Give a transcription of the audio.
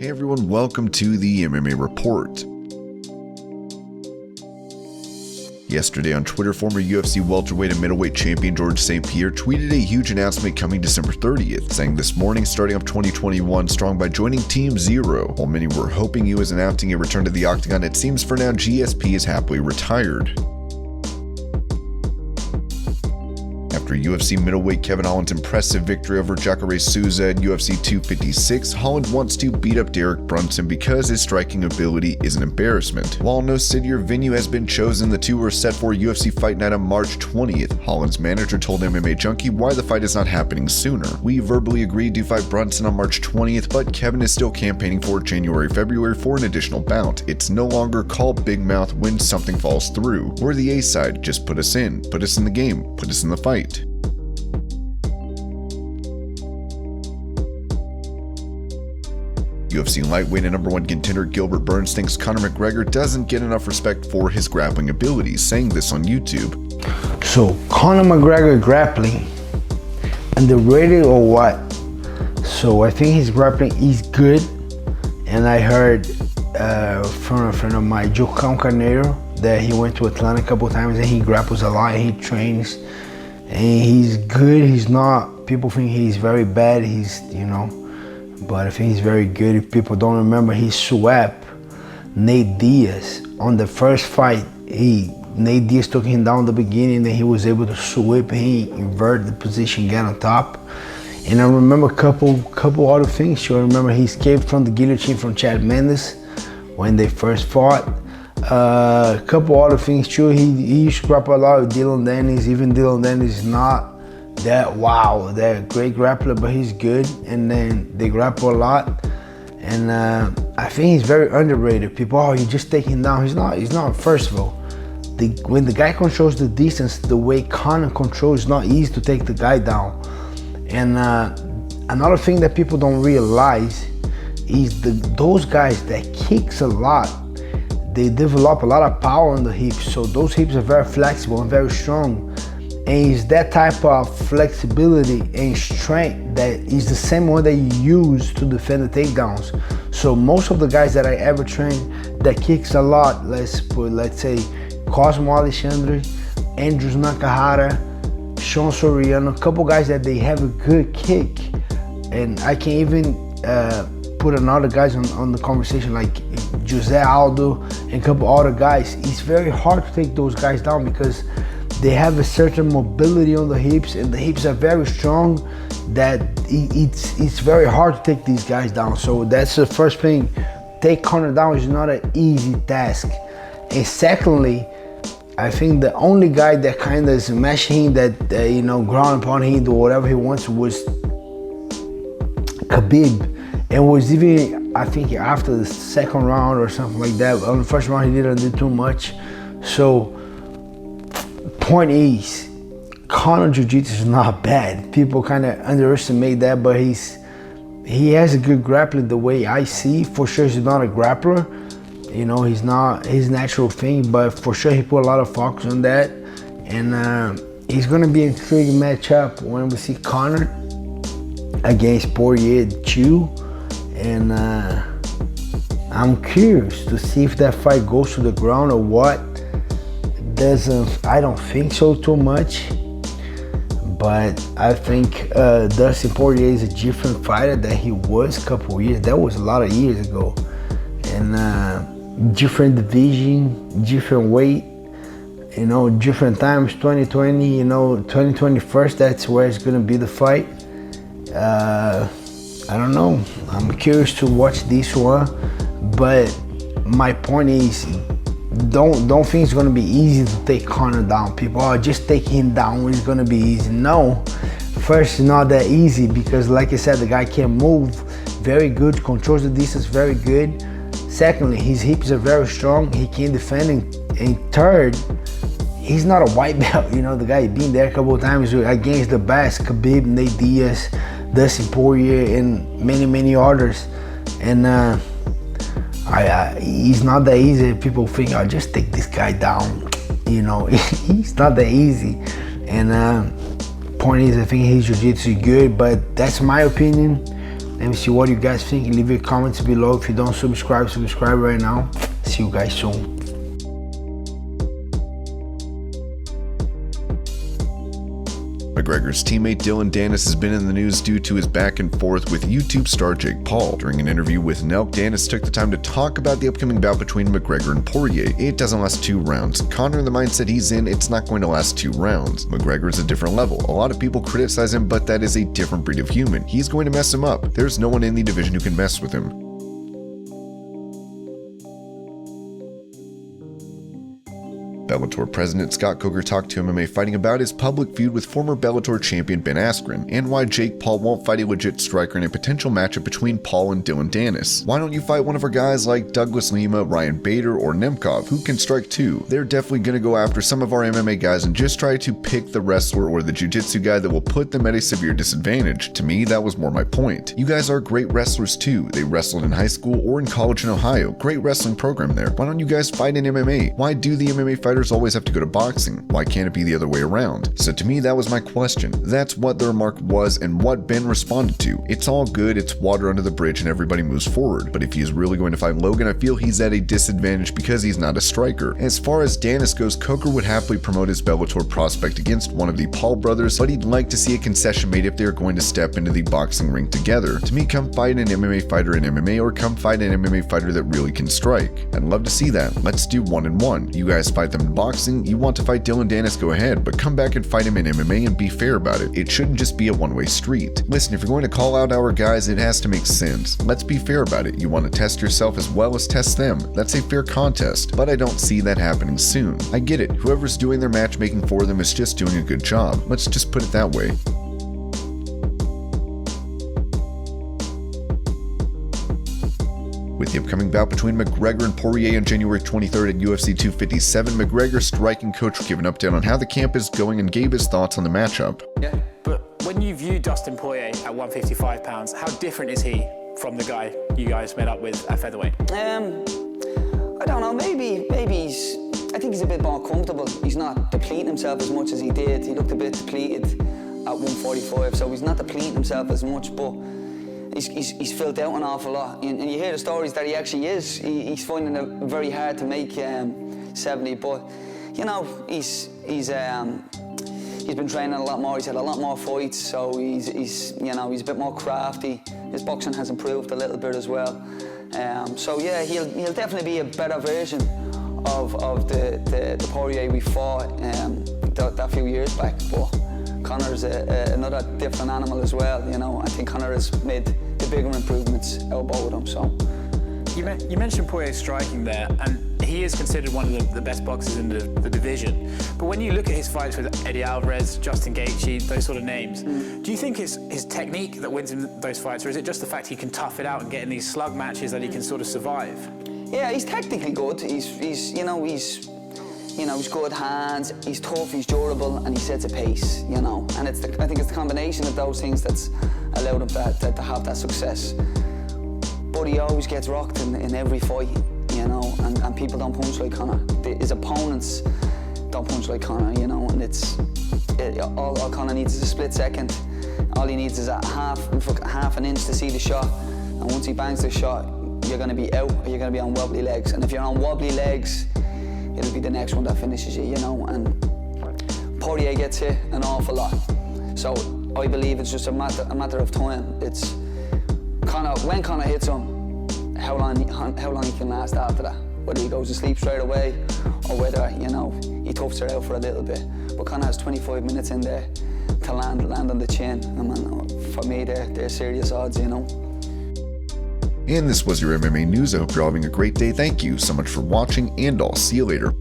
Hey everyone, welcome to the MMA Report. Yesterday on Twitter, former UFC welterweight and middleweight champion George St. Pierre tweeted a huge announcement coming December 30th, saying this morning starting up 2021 strong by joining Team Zero. While many were hoping he was announcing a return to the octagon, it seems for now GSP is happily retired. After UFC middleweight Kevin Holland's impressive victory over Jacare Souza at UFC 256, Holland wants to beat up Derek Brunson because his striking ability is an embarrassment. While no city or venue has been chosen, the two are set for UFC Fight Night on March 20th. Holland's manager told MMA Junkie why the fight is not happening sooner. "We verbally agreed to fight Brunson on March 20th, but Kevin is still campaigning for January-February for an additional bout. It's no longer call big mouth when something falls through. We're the A side, just put us in the game, put us in the fight." UFC lightweight and #1 contender Gilbert Burns thinks Conor McGregor doesn't get enough respect for his grappling abilities, saying this on YouTube. So Conor McGregor grappling, underrated or what? So I think his grappling is good, and I heard from a friend of mine, Joe Carneiro, that he went to Atlanta a couple times and he grapples a lot, he trains, and he's good. He's not, people think he's very bad, but I think he's very good. If people don't remember, he swept Nate Diaz on the first fight. Nate Diaz took him down in the beginning, then he was able to sweep, he inverted the position, get on top. And I remember a couple other things too. I remember he escaped from the guillotine from Chad Mendes when they first fought. A couple other things too. He used to grapple a lot with Dillon Danis. Even Dillon Danis is not that great grappler, but he's good. And then they grapple a lot. And I think he's very underrated. People, you just take him down. He's not. First of all, when the guy controls the distance, the way Conor controls, it's not easy to take the guy down. And another thing that people don't realize is those guys that kicks a lot, they develop a lot of power on the hips. So those hips are very flexible and very strong. And it's that type of flexibility and strength that is the same one that you use to defend the takedowns. So most of the guys that I ever trained that kicks a lot, let's say Cosmo Alexandre, Andrews Nakahara, Sean Soriano, a couple guys that they have a good kick. And I can even put another guys on the conversation like Jose Aldo and a couple other guys. It's very hard to take those guys down because they have a certain mobility on the hips, and the hips are very strong that it's very hard to take these guys down. So that's the first thing. Take Conor down is not an easy task. And secondly, I think the only guy that kind of smashed him, that ground upon him, do whatever he wants, was Khabib. And was even, I think, after the second round or something like that. On the first round, he didn't do too much. So point is, Conor Jiu-Jitsu is not bad. People kind of underestimate that, but he has a good grappling the way I see. For sure, he's not a grappler. He's not his natural thing, but for sure he put a lot of focus on that. And it's gonna be an intriguing matchup when we see Conor against Poirier 2. And I'm curious to see if that fight goes to the ground or what. I don't think so too much, but I think Dustin Proirer is a different fighter than he was a couple of years. That was a lot of years ago. And different division, different weight, different times, 2020, 2021, that's where it's gonna be the fight. I don't know, I'm curious to watch this one, but my point is, don't think it's gonna be easy to take Conor down. People, just take him down, it's gonna be easy. No, first, it's not that easy because, like I said, the guy can move very good, controls the distance very good. Secondly, his hips are very strong, he can defend. And third, he's not a white belt. The guy been there a couple of times against the best, Khabib, Nate Diaz, Dustin Poirier, and many others. And it's not that easy. People think, just take this guy down. It's not that easy. And point is, I think his jiu-jitsu is good, but that's my opinion. Let me see what you guys think. Leave your comments below. If you don't subscribe right now. See you guys soon. McGregor's teammate Dillon Danis has been in the news due to his back and forth with YouTube star Jake Paul. During an interview with Nelk, Danis took the time to talk about the upcoming bout between McGregor and Poirier. It doesn't last 2 rounds. Conor, in the mindset he's in, it's not going to last 2 rounds. McGregor is a different level. A lot of people criticize him, but that is a different breed of human. He's going to mess him up. There's no one in the division who can mess with him. Bellator president Scott Coker talked to MMA Fighting about his public feud with former Bellator champion Ben Askren, and why Jake Paul won't fight a legit striker in a potential matchup between Paul and Dillon Danis. Why don't you fight one of our guys like Douglas Lima, Ryan Bader, or Nemkov, who can strike too? They're definitely going to go after some of our MMA guys and just try to pick the wrestler or the jiu-jitsu guy that will put them at a severe disadvantage. To me, that was more my point. You guys are great wrestlers too. They wrestled in high school or in college in Ohio. Great wrestling program there. Why don't you guys fight in MMA? Why do the MMA fighters always have to go to boxing? Why can't it be the other way around? So to me, that was my question. That's what the remark was and what Ben responded to. It's all good, it's water under the bridge and everybody moves forward. But if he is really going to fight Logan, I feel he's at a disadvantage because he's not a striker. As far as Danis goes, Coker would happily promote his Bellator prospect against one of the Paul brothers, but he'd like to see a concession made if they're going to step into the boxing ring together. To me, come fight an MMA fighter in MMA or come fight an MMA fighter that really can strike. I'd love to see that. Let's do 1-1. You guys fight them in boxing. You want to fight Dillon Danis, go ahead, but come back and fight him in MMA and be fair about it. It shouldn't just be a one-way street. Listen, if you're going to call out our guys, it has to make sense. Let's be fair about it. You want to test yourself as well as test them. That's a fair contest, but I don't see that happening soon. I get it. Whoever's doing their matchmaking for them is just doing a good job. Let's just put it that way. With the upcoming bout between McGregor and Poirier on January 23rd at UFC 257, McGregor's striking coach gave an update on how the camp is going and gave his thoughts on the matchup. Yeah, but when you view Dustin Proirer at 155 pounds, how different is he from the guy you guys met up with at featherweight? I don't know, maybe I think he's a bit more comfortable. He's not depleting himself as much as he did. He looked a bit depleted at 145, so he's not depleting himself as much, but he's filled out an awful lot, and you hear the stories that he actually is. He's finding it very hard to make 70, but you know he's been training a lot more. He's had a lot more fights, so he's a bit more crafty. His boxing has improved a little bit as well. So yeah, he'll definitely be a better version of the Poirier we fought that few years back. But Conor's another different animal as well, you know. I think Conor has made the bigger improvements out of both of them, so. You mentioned Poirier's striking there, and he is considered one of the best boxers in the division. But when you look at his fights with Eddie Alvarez, Justin Gaethje, those sort of names, do you think it's his technique that wins him those fights, or is it just the fact he can tough it out and get in these slug matches that he can sort of survive? Yeah, he's technically good. He's good hands, he's tough, he's durable, and he sets a pace, you know. And I think it's the combination of those things that's allowed him to have that success. But he always gets rocked in every fight, you know, and people don't punch like Conor. His opponents don't punch like Conor, you know, and all Conor needs is a split second. All he needs is a half an inch to see the shot, and once he bangs the shot, you're going to be out, or you're going to be on wobbly legs. And if you're on wobbly legs, it'll be the next one that finishes you, you know. And Poirier gets hit an awful lot, so I believe it's just a matter of time. It's when Conor hits him, how long he can last after that. Whether he goes to sleep straight away, or whether, you know, he toughs her out for a little bit. But Conor has 25 minutes in there to land on the chin. And man, for me, they're serious odds, you know. And this was your MMA news. I hope you're having a great day. Thank you so much for watching, and I'll see you later.